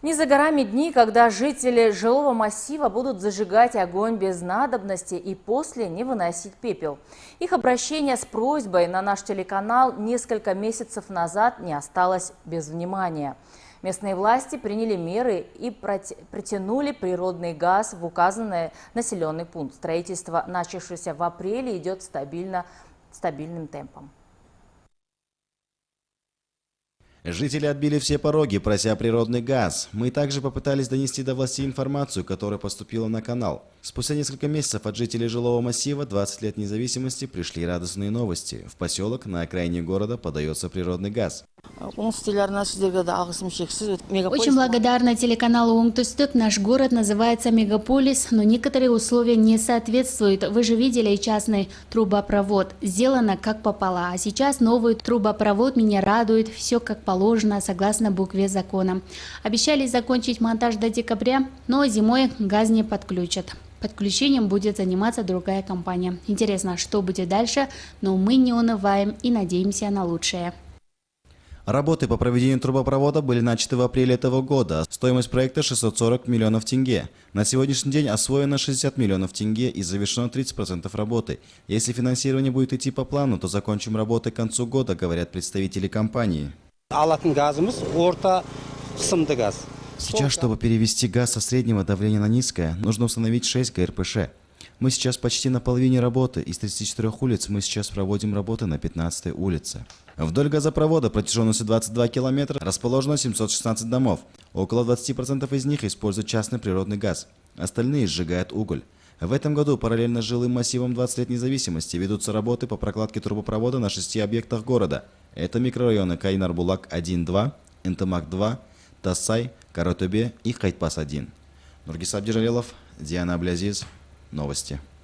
Не за горами дни, когда жители жилого массива будут зажигать огонь без надобности и после не выносить пепел. Их обращение с просьбой на наш телеканал несколько месяцев назад не осталось без внимания. Местные власти приняли меры и притянули природный газ в указанный населенный пункт. Строительство, начавшееся в апреле, идет стабильным темпом. Жители отбили все пороги, прося природный газ. Мы также попытались донести до властей информацию, которая поступила на канал. Спустя несколько месяцев от жителей жилого массива 20 лет независимости пришли радостные новости. В поселок на окраине города подается природный газ. Очень благодарна телеканалу «Оңтүстік». Наш город называется мегаполис, но некоторые условия не соответствуют. Вы же видели частный трубопровод. Сделано как попало. А сейчас новый трубопровод меня радует. Все как положено, согласно букве закона. Обещали закончить монтаж до декабря, но зимой газ не подключат. Подключением будет заниматься другая компания. Интересно, что будет дальше, но мы не унываем и надеемся на лучшее. Работы по проведению трубопровода были начаты в апреле этого года. Стоимость проекта 640 миллионов тенге. На сегодняшний день освоено 60 миллионов тенге и завершено 30% работы. Если финансирование будет идти по плану, то закончим работы к концу года, говорят представители компании. Сейчас, чтобы перевести газ со среднего давления на низкое, нужно установить 6 ГРПШ. Мы сейчас почти на половине работы. Из 34 улиц мы сейчас проводим работы на 15-й улице. Вдоль газопровода протяженностью 22 километра расположено 716 домов. Около 20% из них используют частный природный газ. Остальные сжигают уголь. В этом году параллельно с жилым массивом 20 лет независимости ведутся работы по прокладке трубопровода на 6 объектах города. Это микрорайоны Кайнар-Булак 1-2, Энтымак 2, Тассай, Каратөбе и Кайтпас 1. Нургиз Абдижалилов, Диана Аблязиз. Новости.